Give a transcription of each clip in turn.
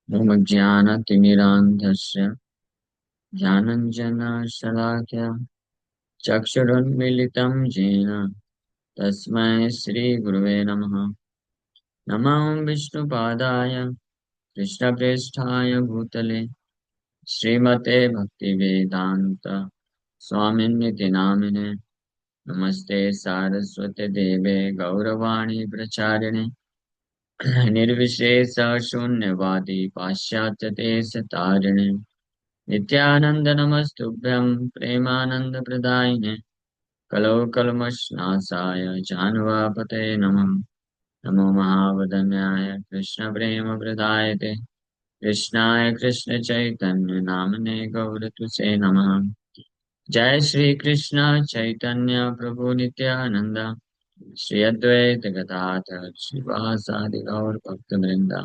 ज्ञानतिमिरान्धस्य ज्ञानञ्जनशलाकया चक्षुरुन्मीलितं येन तस्मै श्रीगुरुवे नमः। नमो विष्णुपादाय कृष्णप्रेष्ठाय भूतले श्रीमते भक्तिवेदान्त स्वामिन्निति नामिने। नमस्ते सारस्वते देवे गौरवाणी प्रचारिणे निर्विशेष शून्यवादी पाश्चात्य देश तारिणे नित्यानंद नमस्तुभ्यं प्रेमानंद प्रदायिने कलौ कल्मषनाशाय जानुवापते नमः। नमो महावदन्याय कृष्ण प्रेम प्रदायते कृष्णाय कृष्ण चैतन्य नामने गौरतुसे नमः। जय श्री कृष्ण चैतन्य प्रभु नित्यानंद श्री अद्वैत गदाधर श्रीवासादि गौर भक्त वृंदा।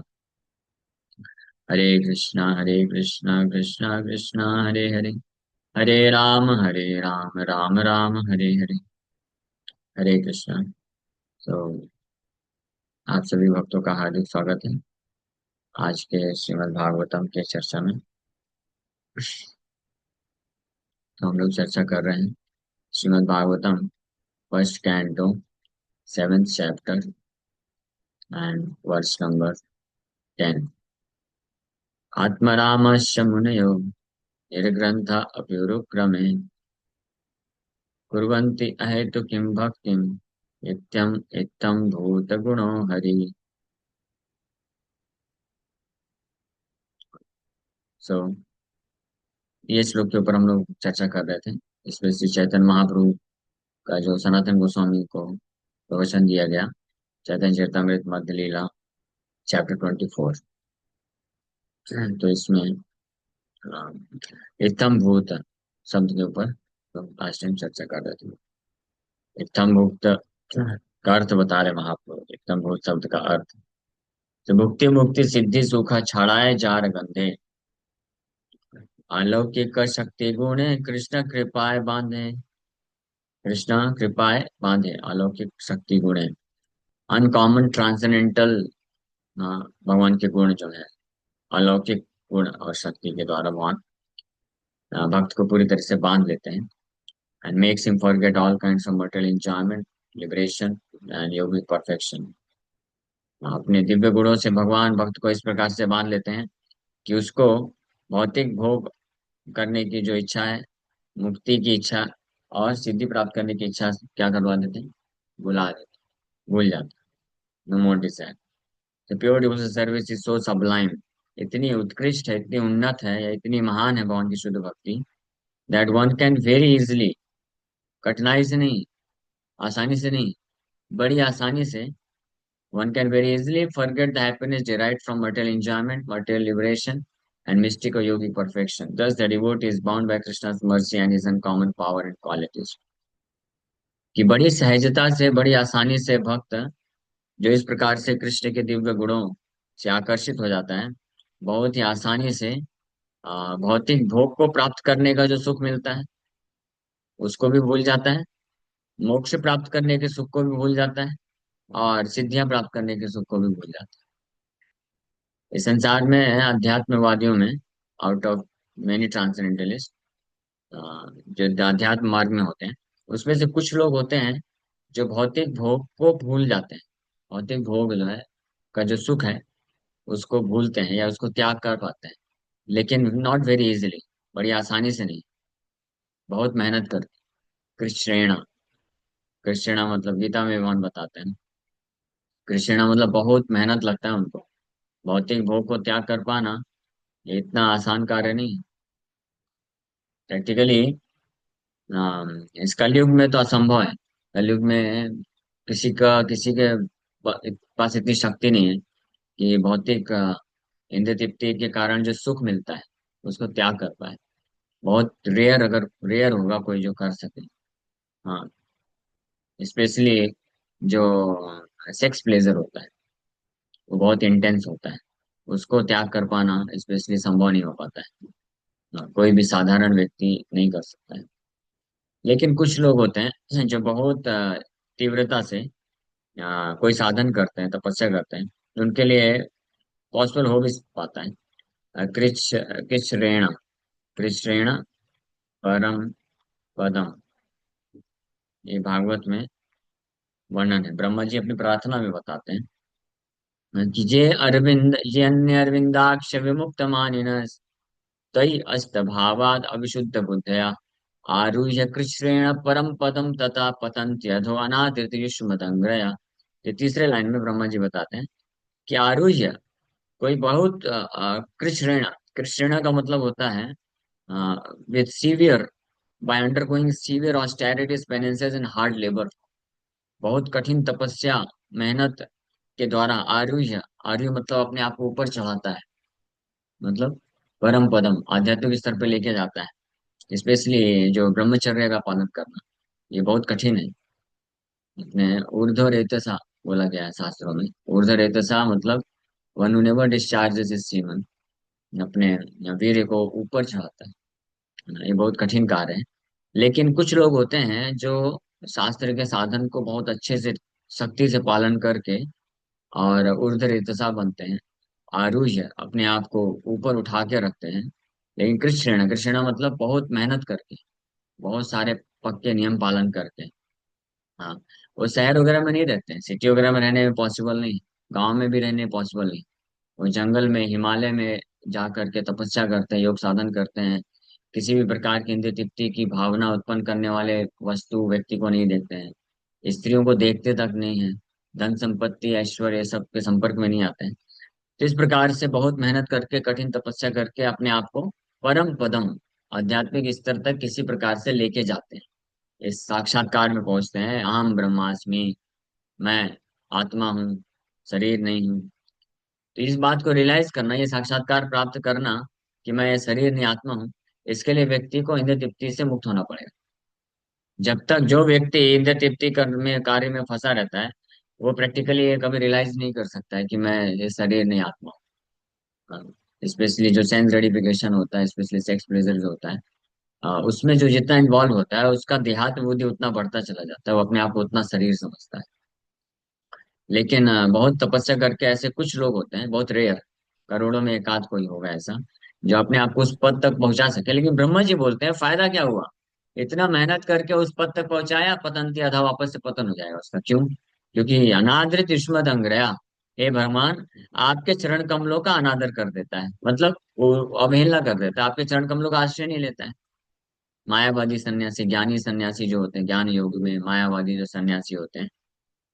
हरे कृष्णा कृष्णा कृष्णा हरे हरे हरे राम राम राम हरे हरे। हरे कृष्णा। तो आप सभी भक्तों का हार्दिक स्वागत है आज के श्रीमद् भागवतम के चर्चा में। तो हम लोग चर्चा कर रहे हैं Shrimad Bhagavatam first canto seventh chapter and verse number 10। आत्मरामस्य मुनयो निर्ग्रंथ अप्युरुक्रमे कुर्वन्ति अहेतुकीं भक्तिं नित्यं इत्थं भूतगुणो हरि। सो ये श्लोक के ऊपर हम लोग चर्चा कर रहे थे। इसमें श्री चैतन्य महाप्रभु का जो सनातन गोस्वामी को प्रवचन दिया गया, चैतन्य चरितमृत मध्य लीला चैप्टर 24। तो इसमें अ, इत्थम भूत शब्द के ऊपर तो लास्ट टाइम चर्चा कर रहे थे। इत्थम भूत का अर्थ बता रहे महाप्रभु। इत्थम भूत शब्द का अर्थ तो भुक्ति मुक्ति सिद्धि सुख छाड़ाए जार गंधे अलौकिक शक्ति गुणे कृष्ण कृपाए बांधे। कृष्ण कृपाए बांधे अलौकिक शक्ति गुणे अनकॉमन ट्रांसेंडेंटल भगवान के गुण जो है अलौकिक गुण और शक्ति के द्वारा भगवान भक्त को पूरी तरह से बांध लेते हैं and makes him forget all kinds of material enjoyment liberation and yogic perfection. अपने दिव्य गुणों से भगवान भक्त को इस प्रकार से बांध लेते हैं कि उसको भौतिक भोग करने की जो इच्छा है, मुक्ति की इच्छा और सिद्धि प्राप्त करने की इच्छा क्या करवा देते हैं, भुला देते, भूल जाते। No more desire. The pure devotional service is so sublime. इतनी उत्कृष्ट है, इतनी उन्नत है या इतनी महान है भगवान की शुद्ध भक्ति that one can very easily, कठिनाई से नहीं, आसानी से नहीं, बड़ी आसानी से one can very easily forget the happiness derived from material enjoyment, material liberation, and mystic or yogic perfection. Thus, the devotee is bound by Krishna's mercy and his uncommon power and qualities. कि बड़ी सहजता से, बड़ी आसानी से भक्त जो इस प्रकार से कृष्ण के दिव्य गुणों से आकर्षित हो जाता है, बहुत ही आसानी से भौतिक भोग को प्राप्त करने का जो सुख मिलता है उसको भी भूल जाता है, मोक्ष प्राप्त करने के सुख को भी भूल जाता है और सिद्धियां प्राप्त करने के सुख को भी भूल जाता है। इस संसार में अध्यात्मवादियों में आउट ऑफ मेनी ट्रांसेंडेंटलिस्ट जो अध्यात्म मार्ग में होते हैं उसमें से कुछ लोग होते हैं जो भौतिक भोग को भूल जाते हैं। भौतिक भोग जो है का जो सुख है उसको भूलते हैं या उसको त्याग कर पाते हैं, लेकिन नॉट वेरी इजीली, बड़ी आसानी से नहीं, बहुत मेहनत कर। कृष्णेणा, कृष्णा मतलब गीता में भगवान बताते हैं, कृष्णा मतलब बहुत मेहनत लगता है उनको। भौतिक भोग को त्याग कर पाना ये इतना आसान कार्य नहीं प्रैक्टिकली। इस कलयुग में तो असंभव है। कलयुग में किसी के पास इतनी शक्ति नहीं है कि भौतिक इंद्रिय तृप्ति के कारण जो सुख मिलता है उसको त्याग कर पाए। बहुत रेयर, अगर रेयर होगा कोई जो कर सके। हाँ, स्पेशली जो सेक्स प्लेजर होता है वो बहुत इंटेंस होता है, उसको त्याग कर पाना स्पेशली संभव नहीं हो पाता है। हाँ, कोई भी साधारण व्यक्ति नहीं कर सकता है। लेकिन कुछ लोग होते हैं जो बहुत तीव्रता से कोई साधन करते हैं, तपस्या करते हैं, तो उनके लिए पॉसिबल हो भी पाता है। कृच्छ कृच्छ्रेण कृच्छ्रेण परम पदम, ये भागवत में वर्णन है। ब्रह्मा जी अपनी प्रार्थना में बताते हैं कि ये अन्य अरविंदाक्ष विमुक्त मानिन तई अस्त भावाद अविशुद्ध बुद्धया आरुह्य कृच्छ्रेण परम पदम तथा पतंत्य अधो अनादृत युष्मदंग्रया। ये तीसरे लाइन में ब्रह्मा जी बताते हैं कि आरुह्य कोई बहुत कृच्छ्रेण, कृच्छ्रेण का मतलब होता है with severe, by undergoing severe austerities penances and hard labour, बहुत कठिन तपस्या मेहनत के द्वारा आरुह्य, आरुह्य मतलब अपने आप को ऊपर चढ़ाता है, मतलब परम पदम आध्यात्मिक स्तर पे लेके जाता है। स्पेशली जो ब्रह्मचर्य का पालन करना, ये बहुत कठिन है। अपने ऊर्ध्व रेतसा बोला गया है शास्त्रों में। ऊर्ध्व रेतसा मतलब one who never discharges his semen, अपने वीर्य को ऊपर चढ़ाता है। ये बहुत कठिन कार्य है। लेकिन कुछ लोग होते हैं जो शास्त्र के साधन को बहुत अच्छे से सख्ती से पालन करके और ऊर्ध्व रेतसा बनते हैं, आरुह्य अपने आप को ऊपर उठा के रखते हैं। लेकिन कृष्ण कृष्ण मतलब बहुत मेहनत करके, बहुत सारे पक्के नियम पालन करके। हाँ, वो शहर वगैरह में नहीं रहते हैं, सिटी वगैरह में रहने में पॉसिबल नहीं, गांव में भी रहने पॉसिबल नहीं। वो जंगल में हिमालय में जा करके तपस्या करते हैं, योग साधन करते हैं। किसी भी प्रकार की इंद्रिय तृप्ति की भावना उत्पन्न करने वाले वस्तु व्यक्ति को नहीं देखते हैं, स्त्रियों को देखते तक नहीं है, धन संपत्ति ऐश्वर्य सब के संपर्क में नहीं आते हैं। तो इस प्रकार से बहुत मेहनत करके कठिन तपस्या करके अपने आप को परम पदम आध्यात्मिक स्तर तक किसी प्रकार से लेके जाते हैं। इस साक्षात्कार में पहुंचते हैं, अहम ब्रह्मास्मि, मैं आत्मा हूँ, शरीर नहीं हूँ। तो इस बात को रियलाइज करना, ये साक्षात्कार प्राप्त करना कि मैं ये शरीर नहीं आत्मा हूँ, इसके लिए व्यक्ति को इंद्रिय तृप्ति से मुक्त होना पड़ेगा। जब तक जो व्यक्ति इंद्रिय तृप्ति में कार्य में फंसा रहता है, वो प्रैक्टिकली ये कभी रियलाइज नहीं कर सकता है कि मैं ये शरीर नहीं आत्मा हूँ। स्पेशली जो सेंस ग्रेटिफिकेशन होता है, स्पेशली सेक्स प्लेजर जो होता है, उसमें जो जितना इन्वॉल्व होता है उसका देहात्म बुद्धि उतना बढ़ता चला जाता है, वो अपने आप को उतना शरीर समझता है। लेकिन बहुत तपस्या करके ऐसे कुछ लोग होते हैं, बहुत रेयर, करोड़ों में एक आध कोई होगा ऐसा जो अपने आप को उस पद तक पहुंचा सके। लेकिन ब्रह्मा जी बोलते हैं फायदा क्या हुआ, इतना मेहनत करके उस पद तक पहुंचाया, पतंती अधा वापस से पतन हो जाएगा उसका। क्यों? क्योंकि अनादृत युष्मद् अंग्रया, हे भगवान, आपके चरण कमलों का अनादर कर देता है, मतलब वो अवहेलना कर देता है, आपके चरण कमलों का आश्रय नहीं लेता है। मायावादी सन्यासी, ज्ञानी सन्यासी जो होते हैं, ज्ञान योग में मायावादी जो सन्यासी होते हैं,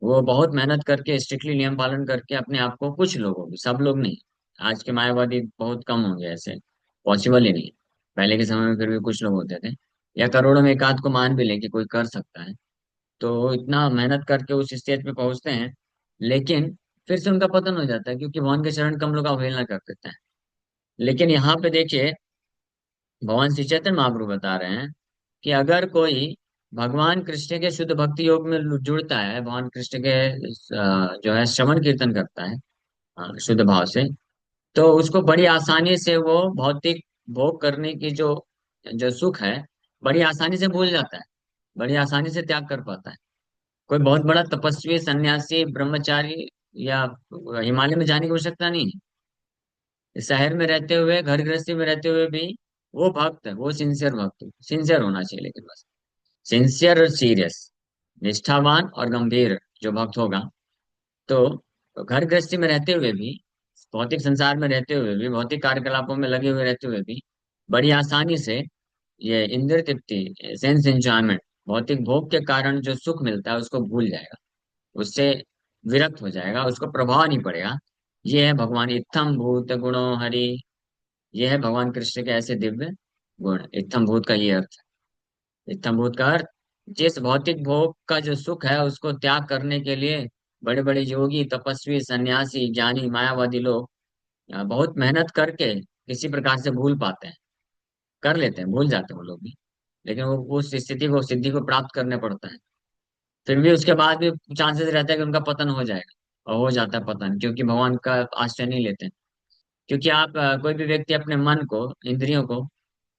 वो बहुत मेहनत करके स्ट्रिक्टली नियम पालन करके अपने आप को, कुछ लोग होंगे, सब लोग नहीं, आज के मायावादी बहुत कम होंगे ऐसे, पॉसिबल ही नहीं। पहले के समय में फिर भी कुछ लोग होते थे, या करोड़ों में एक आध को मान भी लें कि कोई कर सकता है, तो वो इतना मेहनत करके उस स्टेज पे पहुंचते हैं। लेकिन फिर से उनका पतन हो जाता है, क्योंकि भगवान के चरण कमलों का अवहेलना कर देता है। लेकिन यहाँ पे देखिए, भगवान श्री चैतन्य महाप्रभु बता रहे हैं कि अगर कोई भगवान कृष्ण के शुद्ध भक्ति योग में जुड़ता है, भगवान कृष्ण के जो है श्रवण कीर्तन करता है शुद्ध भाव से, तो उसको बड़ी आसानी से वो भौतिक भोग करने की जो जो सुख है, बड़ी आसानी से भूल जाता है, बड़ी आसानी से त्याग कर पाता है। कोई बहुत बड़ा तपस्वी सन्यासी ब्रह्मचारी या हिमालय में जाने की आवश्यकता नहीं है। शहर में रहते हुए, घर गृहस्थी में रहते हुए भी वो भक्त है, वो सिंसियर भक्त, सिंसियर होना चाहिए, लेकिन बस सिंसियर और सीरियस, निष्ठावान और गंभीर जो भक्त होगा, तो घर गृहस्थी में रहते हुए भी, भौतिक संसार में रहते हुए भी, भौतिक कार्यकलापों में लगे हुए रहते हुए भी बड़ी आसानी से ये इंद्रिय तृप्ति, सेंस एंजॉयमेंट, भौतिक भोग के कारण जो सुख मिलता है उसको भूल जाएगा, उससे विरक्त हो जाएगा, उसको प्रभाव नहीं पड़ेगा। ये है भगवान इत्थम भूत गुणो हरि, ये है भगवान कृष्ण के ऐसे दिव्य गुण। इत्थम भूत का ये अर्थ है। इत्थम भूत का अर्थ, जिस भौतिक भोग का जो सुख है उसको त्याग करने के लिए बड़े बड़े योगी तपस्वी सन्यासी ज्ञानी मायावादी लोग बहुत मेहनत करके किसी प्रकार से भूल पाते हैं, कर लेते हैं, भूल जाते हैं वो लोग भी। लेकिन वो उस स्थिति को, सिद्धि को प्राप्त करने पड़ता है। फिर भी उसके बाद भी चांसेस रहता है कि उनका पतन हो जाएगा, और हो जाता है पतन, क्योंकि भगवान का आश्रय नहीं लेते हैं। क्योंकि आप कोई भी व्यक्ति अपने मन को, इंद्रियों को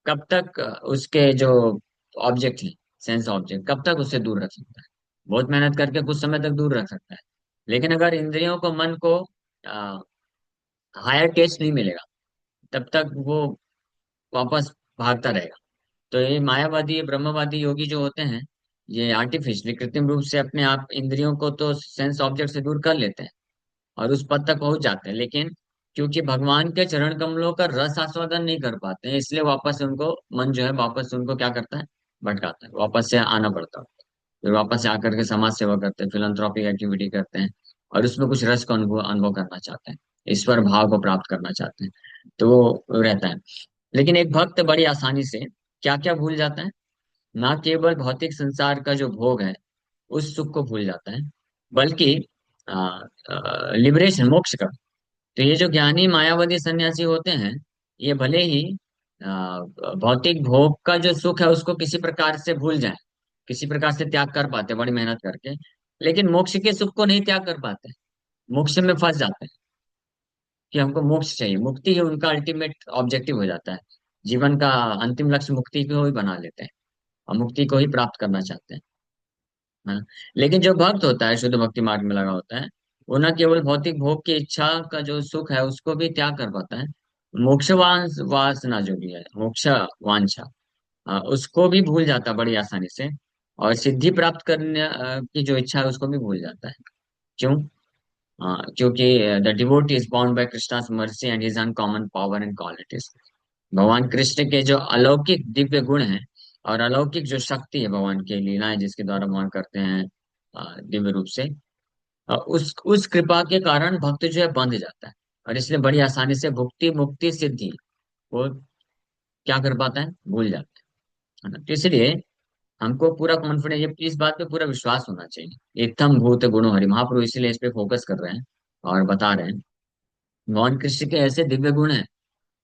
कब तक उसके जो ऑब्जेक्ट है, सेंस ऑब्जेक्ट, कब तक उससे दूर रख सकता है? बहुत मेहनत करके कुछ समय तक दूर रख सकता है। लेकिन अगर इंद्रियों को, मन को हायर टेस्ट नहीं मिलेगा, तब तक वो वापस भागता रहेगा। तो ये मायावादी, ये ब्रह्मवादी योगी जो होते हैं, ये आर्टिफिशियली कृत्रिम रूप से अपने आप इंद्रियों को तो सेंस ऑब्जेक्ट से दूर कर लेते हैं और उस पद तक पहुंच जाते हैं, लेकिन क्योंकि भगवान के चरण कमलों का रस आस्वादन नहीं कर पाते हैं, इसलिए वापस से उनको मन जो है वापस से उनको क्या करता है, भटकाता है, वापस से आना पड़ता है। फिर वापस से आकर के समाज सेवा करते हैं, फिलंथ्रॉपिक एक्टिविटी करते हैं, और उसमें कुछ रस को अनुभव अनुभव करना चाहते हैं, ईश्वर भाव को प्राप्त करना चाहते हैं। तो वो रहता है। लेकिन एक भक्त बड़ी आसानी से क्या क्या भूल जाता है, ना केवल भौतिक संसार का जो भोग है उस सुख को भूल जाता है, बल्कि लिबरेशन, मोक्ष का। तो ये जो ज्ञानी मायावादी सन्यासी होते हैं, ये भले ही भौतिक भोग का जो सुख है उसको किसी प्रकार से भूल जाए, किसी प्रकार से त्याग कर पाते हैं बड़ी मेहनत करके, लेकिन मोक्ष के सुख को नहीं त्याग कर पाते, मोक्ष में फंस जाते हैं कि हमको मोक्ष चाहिए, मुक्ति ही उनका अल्टीमेट ऑब्जेक्टिव हो जाता है। जीवन का अंतिम लक्ष्य मुक्ति को ही बना लेते हैं और मुक्ति को ही प्राप्त करना चाहते हैं। हाँ। लेकिन जो भक्त होता है, शुद्ध भक्ति मार्ग में लगा होता है, वो न केवल भौतिक भोग की इच्छा का जो सुख है उसको भी त्याग कर पाता है, मोक्षवान वासना जो भी है, मोक्ष वांछा, उसको भी भूल जाता है बड़ी आसानी से, और सिद्धि प्राप्त करने की जो इच्छा है उसको भी भूल जाता है। क्यों? क्योंकि the devotee is bound by Krishna's mercy and his uncommon power and qualities. भगवान कृष्ण के जो अलौकिक दिव्य गुण हैं और अलौकिक जो शक्ति है, भगवान की लीलाएं जिसके द्वारा भगवान करते हैं दिव्य रूप से, उस कृपा के कारण भक्त जो है बंध जाता है, और इसलिए बड़ी आसानी से भुक्ति मुक्ति सिद्धि वो क्या कर पाता है, भूल जाता है ना। तो इसलिए हमको पूरा कॉन्फिडेंस, ये इस बात पे पूरा विश्वास होना चाहिए। इत्थम भूत गुणो हरि, महाप्रभु इसीलिए इस पे फोकस कर रहे हैं और बता रहे हैं भगवान कृष्ण के ऐसे दिव्य गुण हैं।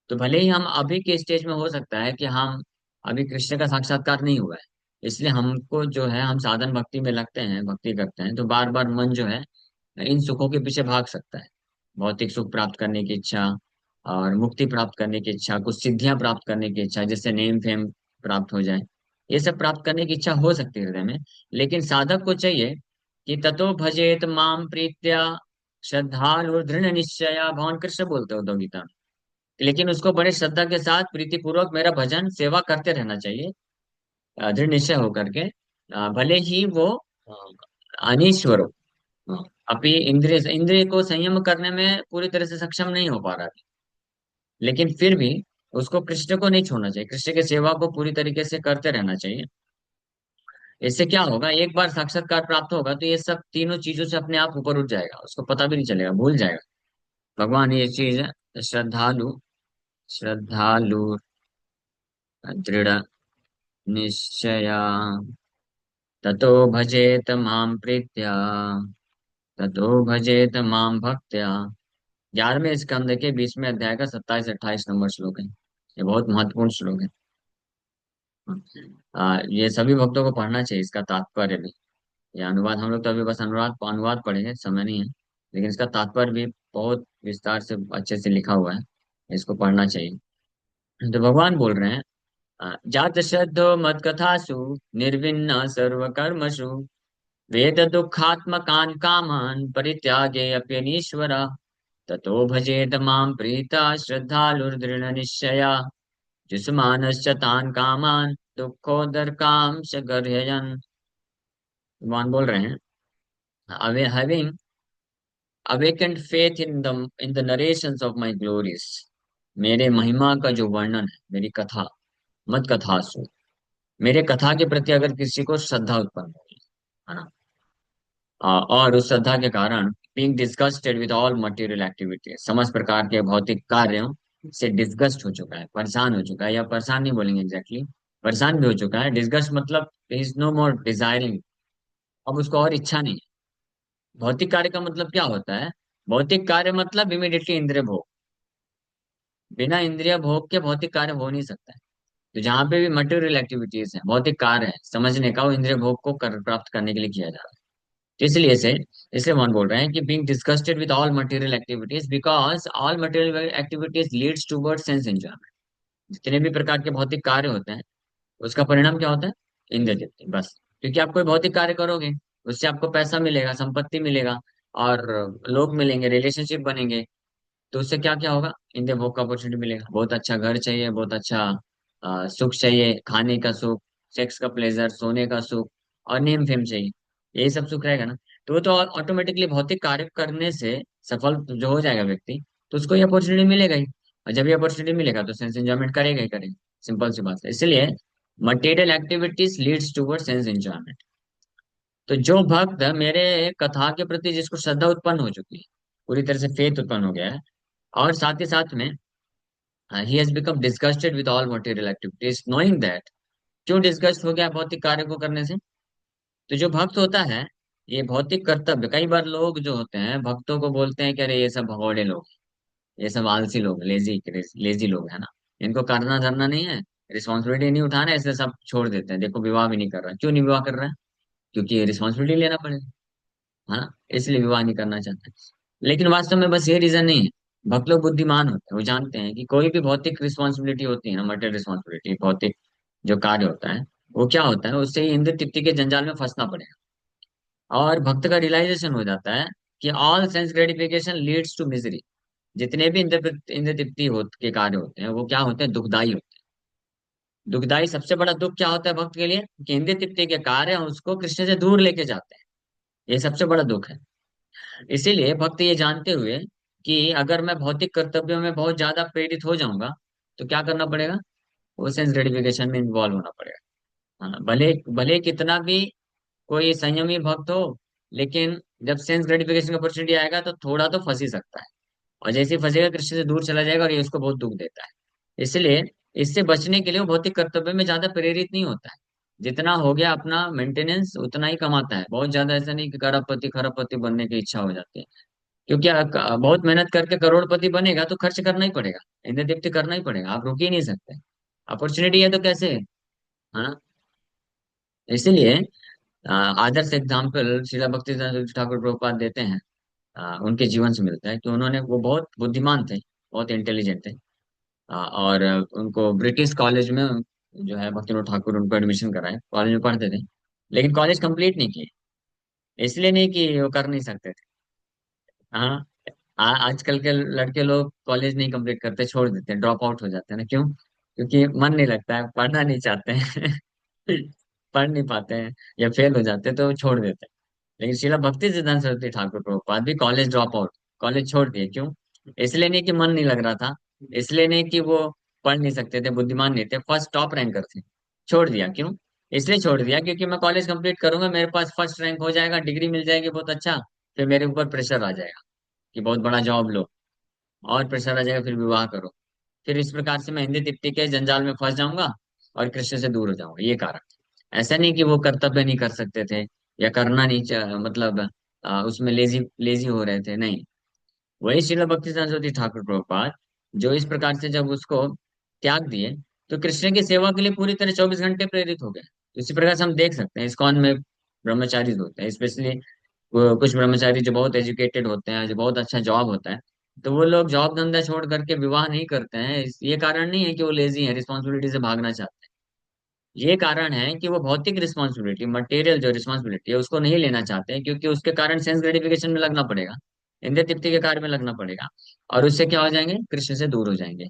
तो भले ही हम अभी के स्टेज में हो सकता है कि हम अभी कृष्ण का साक्षात्कार नहीं हुआ है, इसलिए हमको जो है हम साधन भक्ति में लगते हैं, भक्ति करते हैं, तो बार बार मन जो है इन सुखों के पीछे भाग सकता है। भौतिक सुख प्राप्त करने की इच्छा, और मुक्ति प्राप्त करने की इच्छा, कुछ सिद्धियां प्राप्त करने की इच्छा, जैसे नेम फेम प्राप्त हो जाए, ये सब प्राप्त करने की इच्छा हो सकती है हृदय में। लेकिन साधक को चाहिए कि ततो भजेत माम प्रीत्या श्रद्धालु दृढ़ निश्चया, भगवान कृष्ण बोलते हो तो गीता में। लेकिन उसको बड़े श्रद्धा के साथ प्रीति पूर्वक मेरा भजन सेवा करते रहना चाहिए, दृढ़ निश्चय होकर के। भले ही वो अ, अनीश्वर हो, अभी इंद्रिय इंद्रिय को संयम करने में पूरी तरह से सक्षम नहीं हो पा रहा है, लेकिन फिर भी उसको कृष्ण को नहीं छोड़ना चाहिए, कृष्ण की सेवा को पूरी तरीके से करते रहना चाहिए। इससे क्या होगा, एक बार साक्षात्कार प्राप्त होगा तो ये सब तीनों चीजों से अपने आप ऊपर उठ जाएगा, उसको पता भी नहीं चलेगा, भूल जाएगा भगवान ये चीज है। श्रद्धालु, श्रद्धालु दृढ़ निश्चया ततो भजेत माम प्रीत्या, ततो भजेत माम भक्त्या। 11वें स्कंद के 20वें अध्याय का 27-28 नंबर श्लोक है। ये बहुत महत्वपूर्ण श्लोक है। ये सभी भक्तों को पढ़ना चाहिए, इसका तात्पर्य भी। ये अनुवाद हम लोग तो अभी बस अनुवाद अनुवाद पढ़ेंगे, समय नहीं है, लेकिन इसका तात्पर्य भी बहुत विस्तार से अच्छे से लिखा हुआ है, इसको पढ़ना चाहिए। तो भगवान बोल रहे हैं, जात श्रद्धो मत कथासु निर्विन्न सर्व कर्मसु वेद दुखात्मकान कामान परित्यागे अप्यनीश्वर ततो भजेत माम प्रीता श्रद्धालुर्दृढ़ निश्चया जुष्मानश्च तान् कामान दुःखोदरकाम च गर्हयन्। भगवान बोल रहे हैं, having awakened faith in the narrations of my glories, मेरे महिमा का जो वर्णन है, मेरी कथा, मत कथा सु, मेरे कथा के प्रति अगर किसी को श्रद्धा उत्पन्न होगी, है ना, और उस श्रद्धा के कारण being disgusted with all material activities, समस्त प्रकार के भौतिक कार्यों से डिस्गस्ट हो चुका है, परेशान हो चुका है, या परेशान नहीं बोलेंगे एग्जैक्टली, परेशान भी हो चुका है। डिस्गस्ट मतलब इज नो मोर डिजायरिंग, अब उसको और इच्छा नहीं है। भौतिक कार्य का मतलब क्या होता है? भौतिक कार्य मतलब इमीडिएटली इंद्रिय भोग, बिना इंद्रिय भोग के भौतिक कार्य हो नहीं सकता है। तो जहाँ पे भी मटेरियल एक्टिविटीज है, भौतिक कार्य है समझने का, वो इंद्रिय भोग को प्राप्त करने के लिए किया जा रहा है। तो इसलिए से इसलिए मन बोल रहे हैं कि being disgusted with all material activities, because all material activities leads toward sense enjoyment. जितने भी प्रकार के भौतिक कार्य होते हैं उसका परिणाम क्या होता है? इंद्रिय तृप्ति, बस। क्योंकि आप कोई भौतिक कार्य करोगे, उससे आपको पैसा मिलेगा, संपत्ति मिलेगा, और लोग मिलेंगे, रिलेशनशिप बनेंगे, तो उससे क्या क्या होगा, इन वोक का अपॉर्चुनिटी मिलेगा, बहुत अच्छा घर चाहिए, बहुत अच्छा सुख चाहिए, खाने का सुख, सेक्स का प्लेजर, सोने का सुख, और नेम फेम चाहिए, यही सब सुख रहेगा ना। तो वो तो ऑटोमेटिकली भौतिक कार्य करने से सफल जो हो जाएगा व्यक्ति, तो उसको ये अपॉर्चुनिटी मिलेगा ही। और जब ये अपॉर्चुनिटी मिलेगा तो सेंस एंजॉयमेंट करेगा ही करेगा। सिंपल सी बात है। इसलिए material activities leads toward sense enjoyment. तो जो भक्त मेरे कथा के प्रति जिसको श्रद्धा उत्पन्न हो चुकी है, पूरी तरह से फेथ उत्पन्न हो गया है, और साथ ही साथ में he has become disgusted with all material activities knowing that. क्यों डिस्गस्ट हो गया भौतिक कार्य को करने से? तो जो भक्त होता है, ये भौतिक कर्तव्य, कई बार लोग जो होते हैं भक्तों को बोलते हैं कि अरे ये सब भगौड़े लोग, ये सब आलसी लोग, लेजी लेजी लोग है ना, इनको करना धरना नहीं है, रिस्पॉन्सिबिलिटी नहीं उठाना है, इसलिए सब छोड़ देते हैं। देखो विवाह भी नहीं कर रहा, क्यों नहीं विवाह कर रहा है? क्योंकि रिस्पॉन्सिबिलिटी लेना पड़ेगा, है ना, इसलिए विवाह नहीं करना चाहते। लेकिन वास्तव में बस ये रीजन नहीं है। भक्त लोग बुद्धिमान होते हैं, वो जानते हैं कि कोई भी भौतिक रिस्पॉन्सिबिलिटी होती है ना, मटेरियल रिस्पॉन्सिबिलिटी, भौतिक जो कार्य होता है, वो क्या होता है, उससे ही इंद्र तृप्ति के जंजाल में फंसना पड़ेगा। और भक्त का रियलाइजेशन हो जाता है कि all sense gratification leads to misery. जितने भी इंद्र तृप्ति के कार्य होते हैं वो क्या होते हैं, दुखदाई होते हैं। दुखदाई सबसे बड़ा दुख क्या होता है भक्त के लिए, कि इंद्र तृप्ति के कार्य उसको कृष्ण से दूर लेके जाते हैं। ये सबसे बड़ा दुख है। इसीलिए भक्त ये जानते हुए कि अगर मैं भौतिक कर्तव्यों में बहुत ज्यादा प्रेरित हो जाऊंगा, तो क्या करना पड़ेगा, वो सेंस ग्रेटिफिकेशन में इन्वॉल्व होना पड़ेगा। हाँ, भले भले कितना भी कोई संयमी भक्त हो, लेकिन जब सेंस ग्रेटिफिकेशन का अपॉर्चुनिटी आएगा तो थोड़ा तो फंस ही सकता है। और जैसे ही फंसेगा कृष्ण से दूर चला जाएगा, और ये उसको बहुत दुख देता है। इसलिए इससे बचने के लिए वो भौतिक कर्तव्य में ज्यादा प्रेरित नहीं होता है। जितना हो गया अपना मेंटेनेंस उतना ही कमाता है, बहुत ज्यादा ऐसा नहीं कि करोड़पति खरबपति बनने की इच्छा हो जाती है। क्योंकि बहुत मेहनत करके करोड़पति बनेगा तो खर्च करना ही पड़ेगा, इंद्र दीप्ति करना ही पड़ेगा, आप रुक ही नहीं सकते। अपॉर्चुनिटी है तो कैसे, है ना। इसीलिए आदर्श एग्जाम्पल श्रीला भक्ति ठाकुर प्रभुपाद देते हैं, उनके जीवन से मिलता है कि उन्होंने, वो बहुत बुद्धिमान थे, बहुत इंटेलिजेंट थे। और उनको ब्रिटिश कॉलेज में जो है भक्तिनाथ ठाकुर उनको एडमिशन कराए, कॉलेज में पढ़ते थे, लेकिन कॉलेज कंप्लीट नहीं किए। इसलिए नहीं कि वो कर नहीं सकते थे। हाँ, आजकल के लड़के लोग कॉलेज नहीं कंप्लीट करते, छोड़ देते हैं, ड्रॉप आउट हो जाते हैं ना। क्यों? क्योंकि मन नहीं लगता है, पढ़ना नहीं चाहते हैं। पढ़ नहीं पाते हैं, या फेल हो जाते हैं तो छोड़ देते हैं। लेकिन शिला भक्ति सिद्धांत सरस्वती ठाकुर प्रभुपाद भी कॉलेज ड्रॉप आउट, कॉलेज छोड़ दिए। क्यों? इसलिए नहीं कि मन नहीं लग रहा था, इसलिए नहीं कि वो पढ़ नहीं सकते थे, बुद्धिमान नहीं थे, फर्स्ट टॉप रैंकर थे, छोड़ दिया। क्यों? इसलिए छोड़ दिया क्योंकि मैं कॉलेज कंप्लीट करूंगा, मेरे पास फर्स्ट रैंक हो जाएगा, डिग्री मिल जाएगी बहुत अच्छा, फिर मेरे ऊपर प्रेशर आ जाएगा कि बहुत बड़ा जॉब लो, और प्रेशर आ जाएगा, फिर विवाह करो। फिर इस प्रकार से मैं हिंदी तिप्ती के जंजाल में फंस जाऊंगा और कृष्ण से दूर हो जाऊंगा, ये कारण। ऐसा नहीं कि वो कर्तव्य नहीं कर सकते थे, या करना नहीं मतलब उसमें लेजी लेजी हो रहे थे, नहीं। वही श्रील भक्ति सरस्वती ठाकुर प्रभुपाद जो इस प्रकार से जब उसको त्याग दिए, तो कृष्ण की सेवा के लिए पूरी तरह 24 घंटे प्रेरित हो गए। तो इसी प्रकार से हम देख सकते हैं इस्कॉन में ब्रह्मचारी होते हैं, स्पेशली कुछ ब्रह्मचारी जो बहुत एजुकेटेड होते हैं, जो बहुत अच्छा जॉब होता है, तो वो लोग जॉब धंधा छोड़ करके विवाह नहीं करते हैं। ये कारण नहीं है कि वो लेजी है, रिस्पॉन्सिबिलिटी से भागना चाहते हैं। ये कारण है कि वो भौतिक रिस्पॉन्सिबिलिटी, मटेरियल जो रिस्पॉन्सिबिलिटी है उसको नहीं लेना चाहते हैं, क्योंकि उसके कारण सेंस ग्रेटिफिकेशन में लगना पड़ेगा, इंद्र तृप्ति के कार्य में लगना पड़ेगा, और उससे क्या हो जाएंगे, कृष्ण से दूर हो जाएंगे।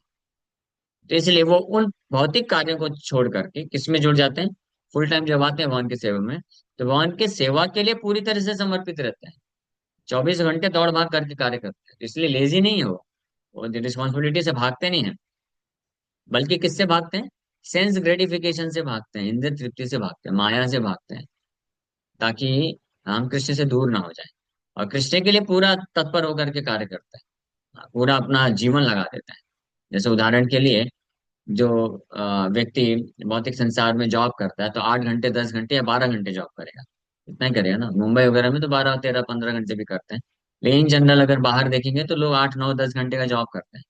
तो इसलिए वो उन भौतिक कार्यों को छोड़ करके किस में जुड़ जाते हैं, फुल टाइम जब आते हैं भगवान की सेवा में, तो भगवान के सेवा के लिए पूरी तरह से समर्पित रहते हैं। 24 घंटे दौड़ भाग करके कार्य करते हैं। इसलिए लेजी नहीं है वो रिस्पॉन्सिबिलिटी से भागते नहीं है, बल्कि किससे भागते हैं, सेंस ग्रेटिफिकेशन से भागते हैं, इंद्र तृप्ति से भागते हैं, माया से भागते हैं, ताकि हम कृष्ण से दूर ना हो जाए। और कृष्ण के लिए पूरा तत्पर होकर के कार्य करता है, पूरा अपना जीवन लगा देता है। जैसे उदाहरण के लिए, जो व्यक्ति भौतिक संसार में जॉब करता है, तो 8 घंटे 10 घंटे या 12 घंटे जॉब करेगा, इतना ही करेगा ना। मुंबई वगैरह में तो 12 13 15 घंटे भी करते हैं। लेकिन जनरल अगर बाहर देखेंगे तो लोग 8 9 10 घंटे का जॉब करते हैं।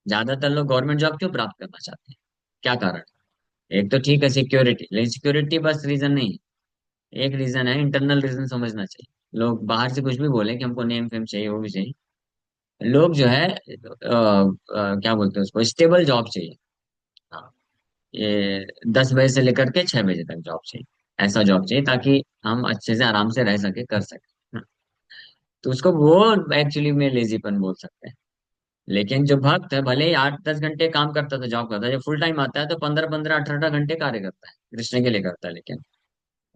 ज्यादातर लोग गवर्नमेंट जॉब क्यों प्राप्त करना चाहते हैं? क्या कारण? एक तो ठीक है सिक्योरिटी, लेकिन सिक्योरिटी बस रीजन नहीं है, एक रीजन है, इंटरनल रीजन समझना चाहिए। लोग बाहर से कुछ भी बोले कि हमको नेम फेम चाहिए, वो भी चाहिए, लोग जो है क्या बोलते हैं उसको, स्टेबल जॉब चाहिए। हाँ, ये 10 बजे से लेकर के 6 बजे तक जॉब चाहिए, ऐसा जॉब चाहिए ताकि हम अच्छे से आराम से रह सके, कर सके। हाँ, तो उसको वो एक्चुअली में लेजीपन बोल सकते हैं। लेकिन जो भक्त है भले ही 8-10 घंटे काम करता था, जॉब करता है, जब फुल टाइम आता है तो 15-15, 18 घंटे कार्य करता है, कृष्ण के लिए करता है। लेकिन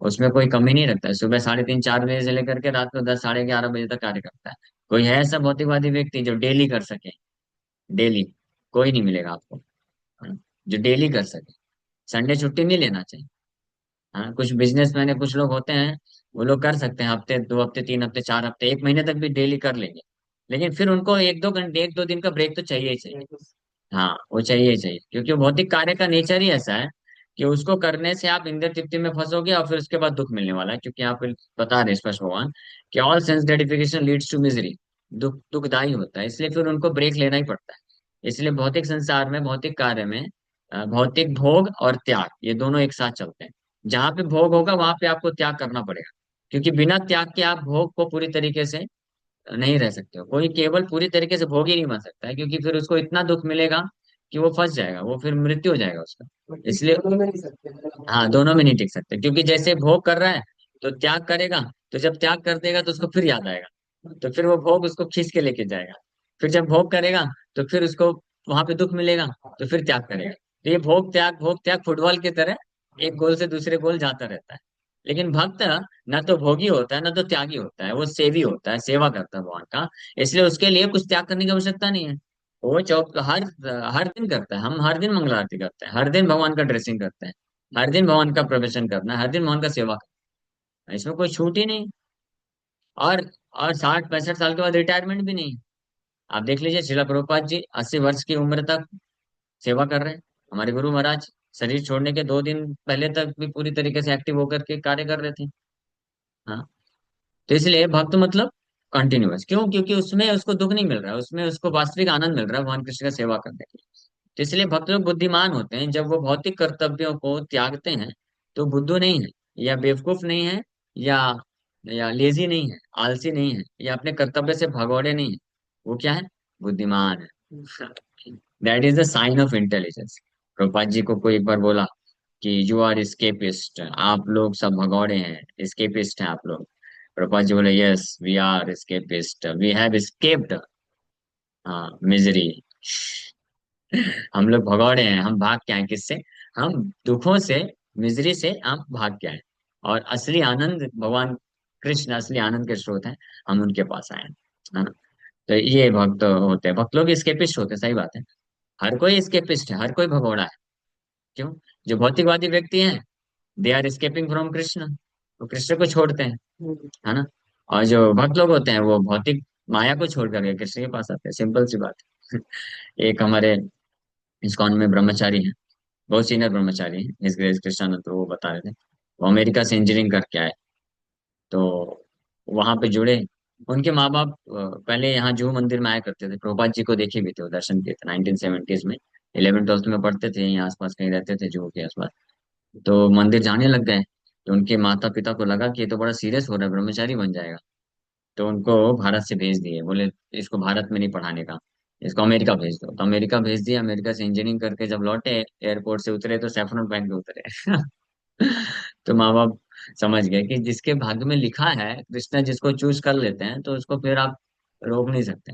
उसमें कोई कमी नहीं रखता है, सुबह 3:30-4 बजे से लेकर के रात को 10-11:30 बजे तक कार्य करता है। कोई है ऐसा भौतिकवादी व्यक्ति जो डेली कर सके? डेली कोई नहीं मिलेगा आपको, है ना? जो डेली कर सके, संडे छुट्टी नहीं लेना चाहिए। हाँ, कुछ बिजनेसमैन है, कुछ लोग होते हैं, वो लोग कर सकते हैं हफ्ते, 2 हफ्ते, 3 हफ्ते, 4 हफ्ते, 1 महीने तक भी डेली कर लेंगे। लेकिन फिर उनको 1-2 घंटे, 1-2 दिन का ब्रेक तो चाहिए ही चाहिए। हाँ, वो चाहिए ही चाहिए, क्योंकि भौतिक कार्य का नेचर ही ऐसा है कि उसको करने से आप इंद्रिय तृप्ति में फंसोगे और फिर उसके बाद दुख मिलने वाला है, क्योंकि आप बता रहे स्पष्ट भगवान कि all sense gratification leads to misery. दुखदाई होता है, इसलिए फिर उनको ब्रेक लेना ही पड़ता है। इसलिए भौतिक संसार में, भौतिक कार्य में भौतिक भोग और त्याग, ये दोनों एक साथ चलते हैं। जहां पे भोग होगा वहां पे आपको त्याग करना पड़ेगा, क्योंकि बिना त्याग के आप भोग को पूरी तरीके से नहीं रह सकते हो। कोई केवल पूरी तरीके से भोगी नहीं बन सकता है, क्योंकि फिर उसको इतना दुख मिलेगा कि वो फंस जाएगा, वो फिर मृत्यु हो जाएगा उसका। इसलिए हाँ, दोनों में नहीं टिक सकते, क्योंकि जैसे भोग कर रहा है तो त्याग करेगा, तो जब त्याग कर देगा तो उसको फिर याद आएगा, तो फिर वो भोग उसको खींच के लेके जाएगा। फिर जब भोग करेगा तो फिर उसको वहां पे दुख मिलेगा, तो फिर त्याग करेगा। तो ये भोग त्याग फुटबॉल की तरह एक गोल से दूसरे गोल जाता रहता है। लेकिन भक्त ना तो भोगी होता है ना तो त्यागी होता है, वो सेवी होता है, सेवा करता है भगवान का। इसलिए उसके लिए कुछ त्याग करने की आवश्यकता नहीं है। वो चौक हर हर दिन करता है, हम हर दिन मंगल आरती करते हैं, हर दिन भगवान का ड्रेसिंग करते हैं, हर दिन भगवान का प्रवचन करना है, हर दिन भगवान का सेवा करना है, इसमें कोई छूट ही नहीं। और और 60-65 साल के बाद रिटायरमेंट भी नहीं। आप देख लीजिए, शिला प्रभुपाद जी 80 वर्ष की उम्र तक सेवा कर रहे हैं। हमारे गुरु महाराज शरीर छोड़ने के 2 दिन पहले तक भी पूरी तरीके से एक्टिव होकर के कार्य कर रहे थे। हाँ, तो इसलिए भक्त मतलब कंटिन्यूअस, क्यों? क्योंकि उसमें उसको दुख नहीं मिल रहा है, उसमें उसको वास्तविक आनंद मिल रहा है भगवान कृष्ण का सेवा करने के लिए। तो इसलिए भक्त लोग बुद्धिमान होते हैं, जब वो भौतिक कर्तव्यों को त्यागते हैं तो बुद्धू नहीं है, या बेवकूफ नहीं है, या लेजी नहीं है, आलसी नहीं है, या अपने कर्तव्य से भगोड़े नहीं है। वो क्या है? बुद्धिमान है। That is the sign of intelligence. Prabhupada ji को कोई एक बार बोला कि यू आर स्केपिस्ट, आप लोग सब भगौड़े हैं, स्केपिस्ट हैं आप लोग। प्रभुपाद जी बोले, yes we are escapist, we have escaped misery. हम लोग भगौड़े हैं, हम भाग के आए किससे? हम दुखों से, मिजरी से हम भाग के आए, और असली आनंद भगवान कृष्ण असली आनंद के स्रोत हैं, हम उनके पास आए हैं, है ना? तो ये भक्त होते हैं, भक्त लोग स्केपिस्ट होते हैं, सही बात है। हर कोई स्केपिस्ट है, हर कोई भगोड़ा है। क्यों? जो भौतिकवादी व्यक्ति हैं, they are escaping from Krishna, वो कृष्ण को छोड़ते हैं, है ना? और जो भक्त लोग होते हैं वो भौतिक माया को छोड़ करके कृष्ण के पास आते हैं, सिंपल सी बात है। एक हमारे इस्कॉन में ब्रह्मचारी हैं, बहुत सीनियर ब्रह्मचारी हैं, हिज ग्रेस कृष्णानंद, तो वो बता रहे थे वो अमेरिका से इंजीनियरिंग करके आए। तो वहां पे जुड़े, उनके माँ बाप पहले यहाँ जूहू मंदिर में आया करते थे, प्रभुपाद जी को देखे भी थे, वो दर्शन किए थे 1970s में। 11th 12th में पढ़ते थे, यहाँ आसपास कहीं रहते थे जूहू के आसपास। तो मंदिर जाने लग गए, तो उनके माता पिता को लगा कि ये तो बड़ा सीरियस हो रहा है, ब्रह्मचारी बन जाएगा। तो उनको भारत से भेज दिए, बोले इसको भारत में नहीं पढ़ाने का, इसको अमेरिका भेज दो। तो अमेरिका भेज दिया, अमेरिका से इंजीनियरिंग करके जब लौटे, एयरपोर्ट से उतरे तो सैफरन पहन के उतरे। तो माँ बाप समझ गए कि जिसके भाग्य में लिखा है, कृष्णा जिसको चूज कर लेते हैं तो उसको फिर आप रोक नहीं सकते।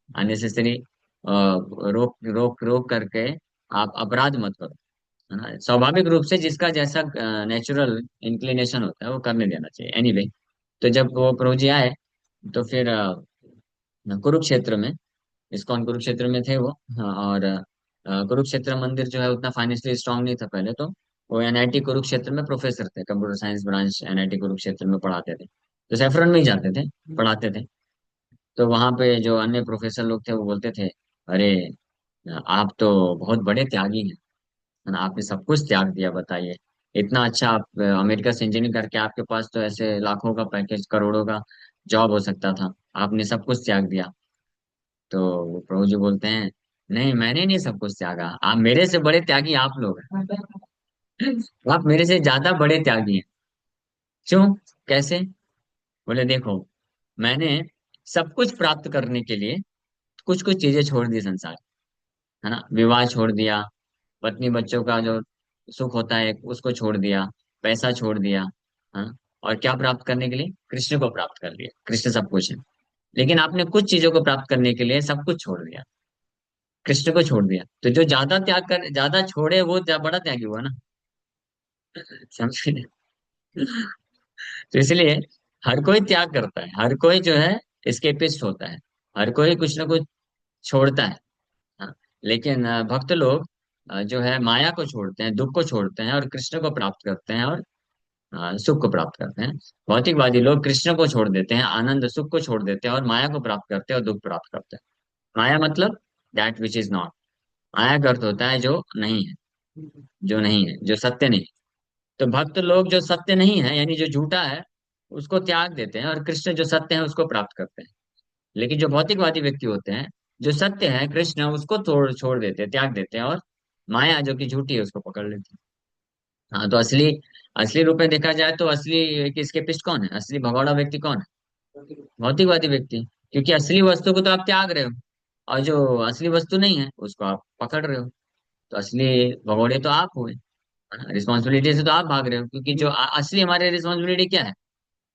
अननेसेसरी रोक रोक रोक करके आप अपराध मत करो, है ना? स्वाभाविक रूप से जिसका जैसा नेचुरल इंक्लिनेशन होता है वो करने देना चाहिए। एनीवे, तो जब वो प्रभु जी आए तो फिर कुरुक्षेत्र में, इस्कॉन कुरुक्षेत्र में थे वो। हाँ, और कुरुक्षेत्र मंदिर जो है उतना फाइनेंशियली स्ट्रांग नहीं था पहले तो। वो एनआईटी कुरुक्षेत्र में प्रोफेसर थे, computer science branch NIT Kurukshetra में पढ़ाते थे, तो सैफरन में ही जाते थे, पढ़ाते थे। तो वहां पे जो अन्य प्रोफेसर लोग थे वो बोलते थे, अरे आप तो बहुत बड़े त्यागी हैं, है ना? आपने सब कुछ त्याग दिया, बताइए। इतना अच्छा आप अमेरिका से इंजीनियरिंग करके, आपके पास तो ऐसे लाखों का पैकेज, करोड़ों का जॉब हो सकता था, आपने सब कुछ त्याग दिया। तो वो प्रभु जी बोलते हैं, नहीं मैंने नहीं सब कुछ त्यागा, आप मेरे से बड़े त्यागी आप लोग हैं। आप मेरे से ज्यादा बड़े त्यागी हैं। क्यों? कैसे? बोले देखो, मैंने सब कुछ प्राप्त करने के लिए कुछ कुछ चीजें छोड़ दी संसार, है ना? विवाह छोड़ दिया, पत्नी बच्चों का जो सुख होता है उसको छोड़ दिया, पैसा छोड़ दिया, हाँ। और क्या प्राप्त करने के लिए? कृष्ण को प्राप्त कर लिया, कृष्ण सब कुछ है। लेकिन आपने कुछ चीजों को प्राप्त करने के लिए सब कुछ छोड़ दिया। कृष्ण को छोड़ दिया, तो जो ज्यादा त्याग कर, ज्यादा छोड़े वो बड़ा त्यागी हुआ ना। समझे? तो इसलिए हर कोई त्याग करता है, हर कोई जो है एस्केपिस्ट होता है, हर कोई कुछ ना कुछ छोड़ता है। हाँ। लेकिन भक्त लोग जो है माया को छोड़ते हैं, दुख को छोड़ते हैं और कृष्ण को प्राप्त करते हैं, और सुख को प्राप्त करते हैं। भौतिकवादी लोग कृष्ण को छोड़ देते हैं, आनंद सुख को छोड़ देते हैं और माया को प्राप्त करते हैं और दुख प्राप्त करते हैं। माया मतलब दैट विच इज नॉट। माया का अर्थ होता है जो नहीं है, जो नहीं है, जो सत्य नहीं। तो भक्त लोग जो सत्य नहीं है यानी जो झूठा है उसको त्याग देते हैं, और कृष्ण जो सत्य है उसको प्राप्त करते हैं। लेकिन जो भौतिकवादी व्यक्ति होते हैं, जो सत्य है कृष्ण उसको छोड़ छोड़ देते हैं, त्याग देते हैं, और माया जो कि झूठी है उसको पकड़ लेते हैं। हाँ, तो असली असली रूप में देखा जाए तो असली किसके पिस्ट कौन है, असली भगोड़ा व्यक्ति कौन है? भौतिकवादी व्यक्ति। क्योंकि असली वस्तु को तो आप त्याग रहे हो, और जो असली वस्तु नहीं है उसको आप पकड़ रहे हो। तो असली भगोड़े तो आप हुए। रिस्पॉन्सिबिलिटी से तो आप भाग रहे हो, क्योंकि जो असली हमारी रिस्पॉन्सिबिलिटी क्या है?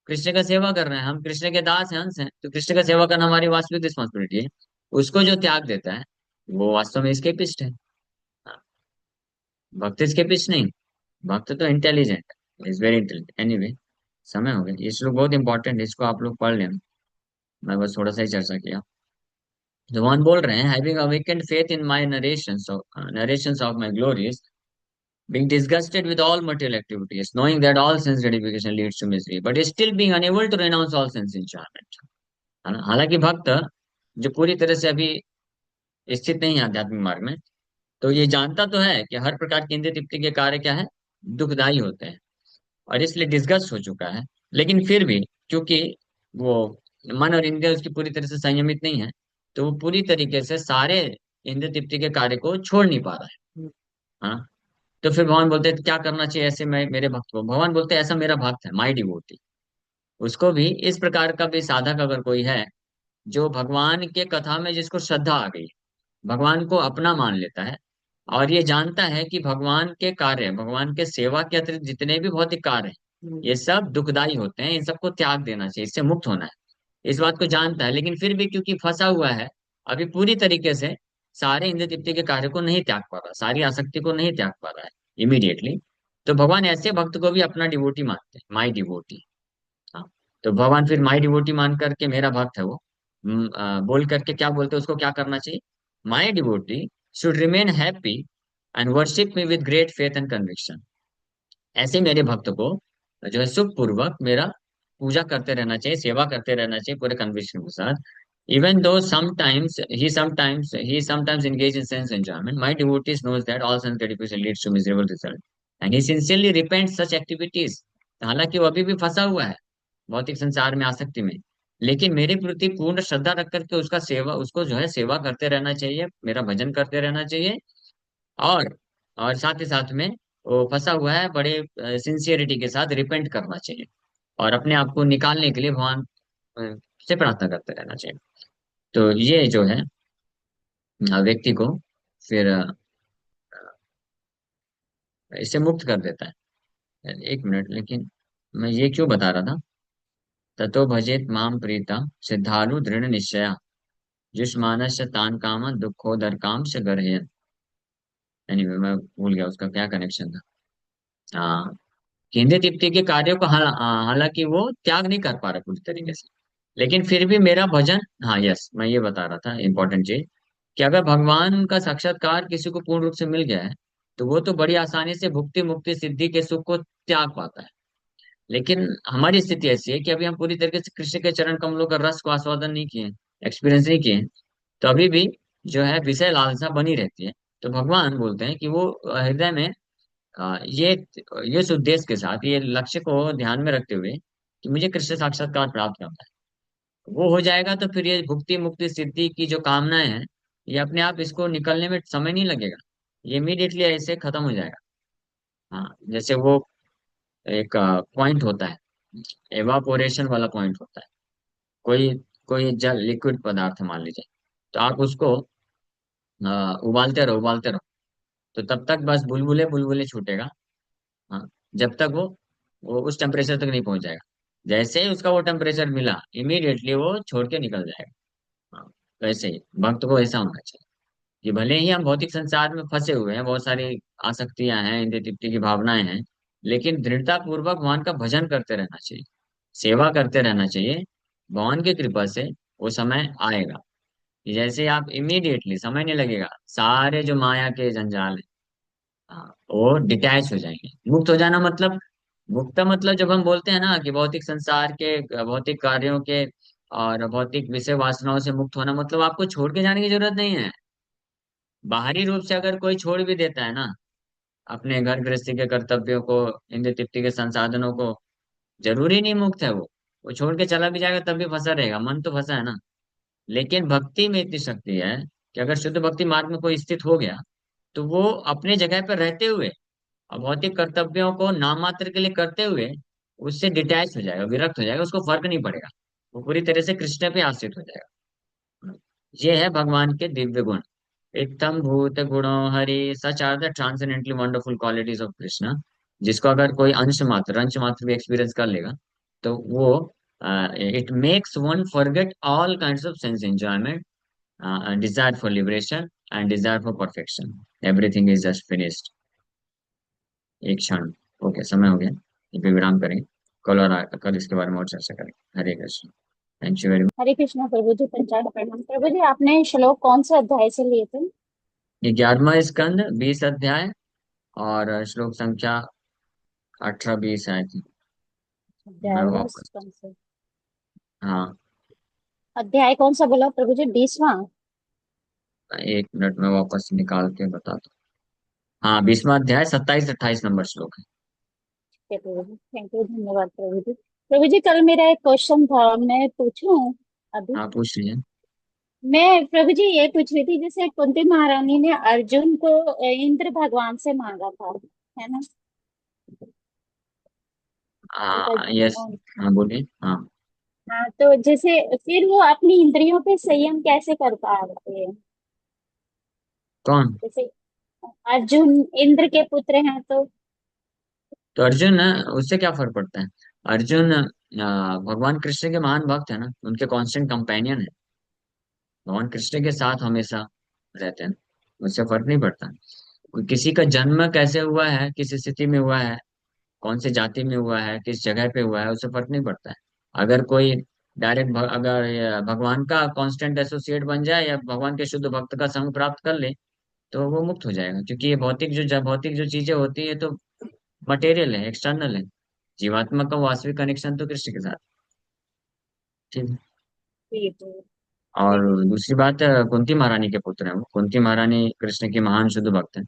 कृष्ण का सेवा कर रहे हैं, हम कृष्ण के दास हैं, अंश हैं, तो कृष्ण का सेवा करना हमारी वास्तविक रिस्पॉन्सिबिलिटी है। उसको जो त्याग देता है वो वास्तव में escapist है। हाँ, भक्त escapist नहीं, भक्त तो intelligent, is very intelligent. Anyway, समय हो गया, ये श्लोक बहुत इंपॉर्टेंट है, इसको आप लोग पढ़ लेना। मैं बस थोड़ा सा ही चर्चा किया। जवान बोल रहे हैं, having awakened faith in my narrations of my glories, being disgusted with all material activities, knowing that all sense gratification leads to misery, but still being unable to renounce all sense enjoyment। हालांकि भक्त जो पूरी तरह से अभी स्थित नहीं है आध्यात्मिक मार्ग में, तो ये जानता तो है कि हर प्रकार की इंद्रिय तृप्ति के कार्य क्या है, दुखदायी होते हैं, और इसलिए डिस्गस्ट हो चुका है। लेकिन फिर भी क्योंकि वो मन और इंद्रिय उसकी पूरी तरह से संयमित नहीं है, तो वो पूरी तरीके से सारे इंद्रिय तृप्ति के कार्य को छोड़ नहीं पा रहा है। हाँ। तो फिर भगवान बोलते हैं क्या करना चाहिए ऐसे में मेरे भक्त को? भगवान बोलते हैं ऐसा मेरा भक्त है, माई डिवोटी, उसको भी इस प्रकार का भी साधक अगर कोई है, जो भगवान के कथा में जिसको श्रद्धा आ गई, भगवान को अपना मान लेता है, और ये जानता है कि भगवान के कार्य, भगवान के सेवा के अतिरिक्त जितने भी भौतिक कार्य हैं ये सब दुखदाई होते हैं, इन सबको त्याग देना चाहिए, इससे मुक्त होना है, इस बात को जानता है। लेकिन फिर भी क्योंकि फंसा हुआ है अभी पूरी तरीके से, सारे इंद्रिय तृप्ति के कार्य को नहीं त्याग पा रहा, सारी आसक्ति को नहीं त्याग पा रहा है इमीडिएटली, तो भगवान ऐसे भक्त को भी अपना डिवोटी मानते हैं, माई डिवोटी। हाँ। तो भगवान फिर माई डिवोटी मान करके मेरा भक्त है वो, बोल करके क्या बोलते हैं उसको क्या करना चाहिए? My devotee should remain happy and worship me with great faith and conviction. ऐसे मेरे भक्त को जो है सुख पूर्वक मेरा पूजा करते रहना चाहिए, सेवा करते रहना चाहिए पूरे कन्विक्शन के साथ। Even though sometimes engage in sense enjoyment, my devotees knows that all sense gratification leads to miserable result and he sincerely repents such activities। हालांकि वो अभी भी फंसा हुआ है भौतिक संसार में, आसक्ति में, लेकिन मेरे प्रति पूर्ण श्रद्धा रख करके उसका सेवा, उसको जो है सेवा करते रहना चाहिए, मेरा भजन करते रहना चाहिए, और साथ ही साथ में वो फंसा हुआ है बड़े सिंसियरिटी के साथ रिपेंट करना चाहिए, और अपने आप को निकालने के लिए भगवान से प्रार्थना करते रहना चाहिए। तो ये जो है व्यक्ति को फिर इससे मुक्त कर देता है। एक मिनट, लेकिन मैं ये क्यों बता रहा था? ततो भजेत माम प्रीता सिद्धालु दृढ़ निश्चया जुष्मानस्य तान काम दुखोदर काम से गर्हयन्। एनीवे, मैं भूल गया उसका क्या कनेक्शन था। हाँ, केंद्रीय तृप्ति के कार्यों को हालांकि वो त्याग नहीं कर पा रहा पूरी तरीके से, लेकिन फिर भी मेरा भजन, हाँ यस, मैं ये बता रहा था इंपॉर्टेंट चीज, कि अगर भगवान का साक्षात्कार किसी को पूर्ण रूप से मिल गया है, तो वो तो बड़ी आसानी से भुक्ति मुक्ति सिद्धि के सुख को त्याग पाता है। लेकिन हमारी स्थिति ऐसी है कि अभी हम पूरी तरीके से कृष्ण के चरण कमलों का रस को आस्वादन नहीं किए, एक्सपीरियंस नहीं किए, तो अभी भी जो है विषय लालसा बनी रहती है। तो भगवान बोलते हैं कि वो हृदय में ये इस उद्देश्य के साथ, ये लक्ष्य को ध्यान में रखते हुए कि मुझे कृष्ण साक्षात्कार प्राप्त करना है, वो हो जाएगा तो फिर ये भुक्ति मुक्ति सिद्धि की जो कामनाएं हैं, ये अपने आप, इसको निकलने में समय नहीं लगेगा, ये इमीडिएटली ऐसे खत्म हो जाएगा। हाँ, जैसे वो एक पॉइंट होता है, एवापोरेशन वाला पॉइंट होता है। कोई कोई जल लिक्विड पदार्थ मान लीजिए, तो आप उसको उबालते रहो, उबालते रहो, तो तब तक बस बुलबुले बुलबुले छूटेगा। हाँ, जब तक वो उस टेम्परेचर तक नहीं पहुंच जाएगा। जैसे ही उसका वो टेम्परेचर मिला, इमीडिएटली वो छोड़ के निकल जाएगा। हाँ, वैसे ही भक्त को ऐसा होना चाहिए। कि भले ही हम भौतिक संसार में फंसे हुए हैं, बहुत सारी आसक्तियां हैं, इंद्रिय तृप्ति की भावनाएं हैं, लेकिन दृढ़ता पूर्वक भगवान का भजन करते रहना चाहिए, सेवा करते रहना चाहिए। भगवान की कृपा से वो समय आएगा कि जैसे आप इमीडिएटली, समय नहीं लगेगा, सारे जो माया के जंजाल है, हाँ, वो डिटैच हो जाएंगे। मुक्त हो जाना मतलब, मुक्त मतलब जब हम बोलते हैं ना कि भौतिक संसार के, भौतिक कार्यों के और भौतिक विषय वासनाओं से मुक्त होना, मतलब आपको छोड़ के जाने की जरूरत नहीं है। बाहरी रूप से अगर कोई छोड़ भी देता है ना अपने घर गृहस्थी के कर्तव्यों को, इंद्रिय तृप्ति के संसाधनों को, जरूरी नहीं मुक्त है वो छोड़ के चला भी जाएगा तब भी फंसा रहेगा, मन तो फंसा है ना। लेकिन भक्ति में इतनी शक्ति है कि अगर शुद्ध भक्ति मार्ग में कोई स्थित हो गया, तो वो अपने जगह पर रहते हुए और भौतिक कर्तव्यों को नाम मात्र के लिए करते हुए उससे डिटैच हो जाएगा, विरक्त हो जाएगा, उसको फर्क नहीं पड़ेगा, वो पूरी तरह से कृष्ण पे आश्रित हो जाएगा। ये है भगवान के दिव्य गुण। इत्थम भूत गुणो हरि, such are the transcendentally wonderful qualities of Krishna. जिसको अगर कोई अंश मात्र भी एक्सपीरियंस कर लेगा, तो वो, it makes one forget all kinds of sense enjoyment, desire for liberation and desire for perfection. Everything is just finished. एक क्षण। ओके, समय हो गया, ये पे विराम करेंगे। कल इसके बारे में और चर्चा करेंगे। हरे Krishna. Thank you very much. हरे कृष्णा प्रभु जी, पंचांग प्रणाम प्रभु जी। आपने श्लोक कौन से अध्याय से लिए थे? ये 11वां स्कंद, 20 अध्याय, और श्लोक संख्या 18 20 आई थी। मैं 11वां वापस, स्कंद से। हाँ, अध्याय कौन सा बोला प्रभु जी, 20वां? 1 मिनट में वापस निकाल के बताता हूँ। हाँ, 20वां अध्याय, 27 28 नंबर श्लोक है। ठीक है प्रभु जी, थैंक यू, धन्यवाद प्रभु जी। प्रभु जी, कल मेरा एक क्वेश्चन था, मैं पूछूं अभी? हाँ, पूछ लीजिए। मैं प्रभु जी ये पूछ रही थी, जैसे कुंती महारानी ने अर्जुन को इंद्र भगवान से मांगा था, है ना? हाँ, यस। तो हाँ, बोलिए। हाँ, हाँ, तो जैसे फिर वो अपनी इंद्रियों पे संयम कैसे कर पा रहे हैं? कौन? जैसे अर्जुन इंद्र के पुत्र हैं तो। तो अर्जुन, उससे क्या फर्क पड़ता है? अर्जुन भगवान कृष्ण के महान भक्त है ना, उनके कांस्टेंट कंपेनियन है, भगवान कृष्ण के साथ हमेशा रहते हैं। उससे फर्क नहीं पड़ता किसी का जन्म कैसे हुआ है, किस स्थिति में हुआ है, कौन से जाति में हुआ है, किस जगह पे हुआ है, उससे फर्क नहीं पड़ता है। अगर कोई डायरेक्ट अगर ये भगवान का कांस्टेंट एसोसिएट बन जाए या भगवान के शुद्ध भक्त का संग प्राप्त कर ले, तो वो मुक्त हो जाएगा। क्योंकि ये भौतिक जो चीजें होती है, तो मटेरियल है, एक्सटर्नल है। जीवात्मा का वास्तविक कनेक्शन तो कृष्ण के साथ। ठीक है। ठीक है। और ठीक है। दूसरी बात, कुंती महारानी के पुत्र हैं वो। कुंती महारानी कृष्ण की महान शुद्ध भक्त है।